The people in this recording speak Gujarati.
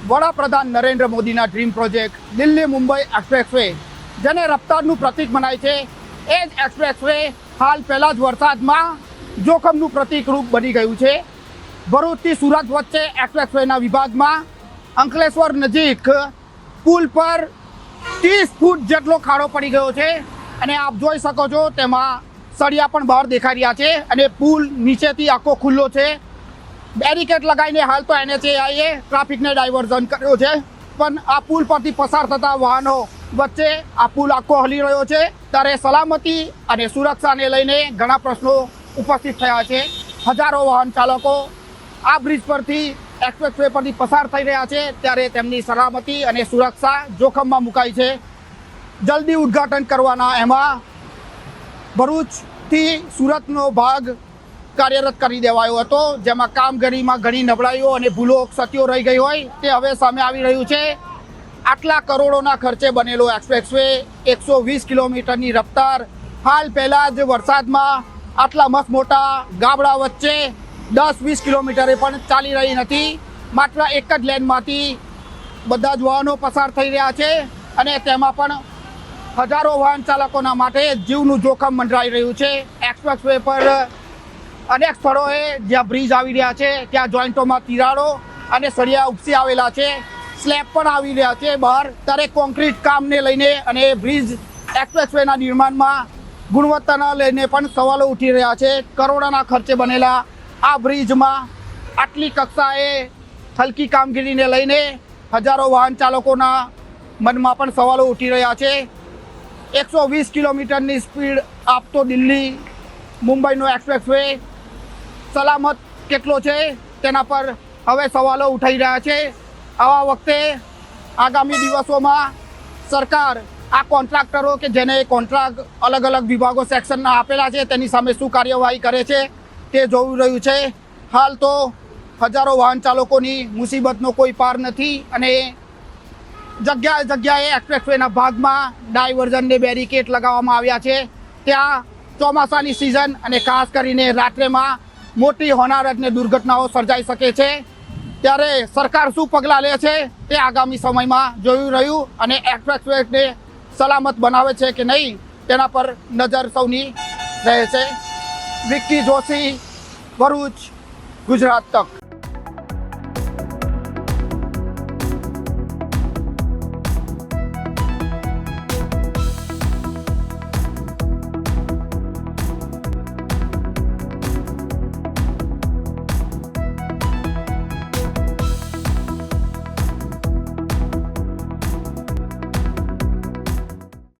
વડાપ્રધાન નરેન્દ્ર મોદીના dream project Delhi Mumbai expressway, જેને રફતારનું પ્રતીક મનાય છે, એ જ એક્સપ્રેસવે હાલ પહેલાં જ વરસાદમાં જોખમનું પ્રતીકરૂપ બની ગયું છે. ભરૂચથી સુરત વચ્ચે એક્સપ્રેસવેના વિભાગમાં અંકલેશ્વર નજીક પુલ પર 30 ફૂટ જેટલો ખાડો પડી ગયો છે અને આપ જોઈ શકો છો તેમાં સળિયા પણ બહાર દેખાઈ રહ્યા છે અને પુલ નીચેથી આખો ખુલ્લો છે. બેરિકેડ લગાવીને હાલ તો NHAIએ ટ્રાફિકને ડાયવર્ઝન કર્યો છે, પણ આ પુલ પરથી પસાર થતા વાહનો વચ્ચે આ પુલ આખો હલી રહ્યો છે ત્યારે સલામતી અને સુરક્ષાને લઈને ઘણા પ્રશ્નો ઉપસ્થિત થયા છે. હજારો વાહન ચાલકો આ બ્રિજ પરથી એક્સપ્રેસવે પરથી પસાર થઈ રહ્યા છે ત્યારે તેમની સલામતી અને સુરક્ષા જોખમમાં મુકાઈ છે. જલ્દી ઉદ્ઘાટન કરવાના એમાં ભરૂચથી સુરતનો ભાગ કાર્યરત કરી દેવાયો હતો, જેમાં કામગીરીમાં ઘણી નબળાઈઓ અને ભૂલો ક્ષતિઓ રહી ગઈ હોય તે હવે સામે આવી રહ્યું છે. આટલા કરોડોના ખર્ચે બનેલો એક્સપ્રેસવે 120 કિલોમીટરની રફતાર હાલ પહેલાં જ વરસાદમાં આટલા મસ્ત મોટા ગાબડા વચ્ચે 10-20 કિલોમીટરે પણ ચાલી રહી નથી. માત્ર એક જ લેનમાંથી બધા જ વાહનો પસાર થઈ રહ્યા છે અને તેમાં પણ હજારો વાહન ચાલકોના માટે જીવનું જોખમ મંડરાઈ રહ્યું છે. એક્સપ્રેસવે પર અનેક સ્થળોએ જ્યાં બ્રિજ આવી રહ્યા છે ત્યાં જોઈન્ટોમાં તિરાડો અને સળિયા ઉપસી આવેલા છે, સ્લેબ પણ આવી રહ્યા છે બહાર. ત્યારે કોન્ક્રીટ કામને લઈને અને બ્રિજ એક્સપ્રેસવેના નિર્માણમાં ગુણવત્તાના લઈને પણ સવાલો ઉઠી રહ્યા છે. કરોડોના ખર્ચે બનેલા આ બ્રિજમાં આટલી કક્ષાએ હલકી કામગીરીને લઈને હજારો વાહન ચાલકોના મનમાં પણ સવાલો ઉઠી રહ્યા છે. 120 કિલોમીટરની સ્પીડ આપતો દિલ્હી મુંબઈનો એક્સપ્રેસવે સલામત કેટલો છે તેના પર હવે સવાલો ઉઠાઈ રહ્યા છે. આવા વખતે આગામી દિવસોમાં સરકાર આ કોન્ટ્રાક્ટરો કે જેને કોન્ટ્રાક્ટ અલગ અલગ વિભાગો સેક્શનના આપેલા છે તેની સામે શું કાર્યવાહી કરે છે તે જોઈ રહ્યું છે. હાલ તો હજારો વાહન ચાલકોની મુસીબતનો કોઈ પાર નથી અને જગ્યાએ જગ્યાએ એક્સપ્રેસવેના ભાગમાં ડાયવર્ઝનને બેરિકેડ લગાવવામાં આવ્યા છે. ત્યાં ચોમાસાની સિઝન અને ખાસ કરીને રાત્રેમાં મોટી હોનારત અને દુર્ઘટનાઓ સર્જાઈ શકે છે. ત્યારે સરકાર શું પગલાં લે છે તે આગામી સમયમાં જોયું રહ્યું અને એક્સપ્રેસવેને સલામત બનાવે છે કે નહીં તેના પર નજર સૌની રહે છે. વિક્કી જોશી, ભરૂચ, ગુજરાત તક.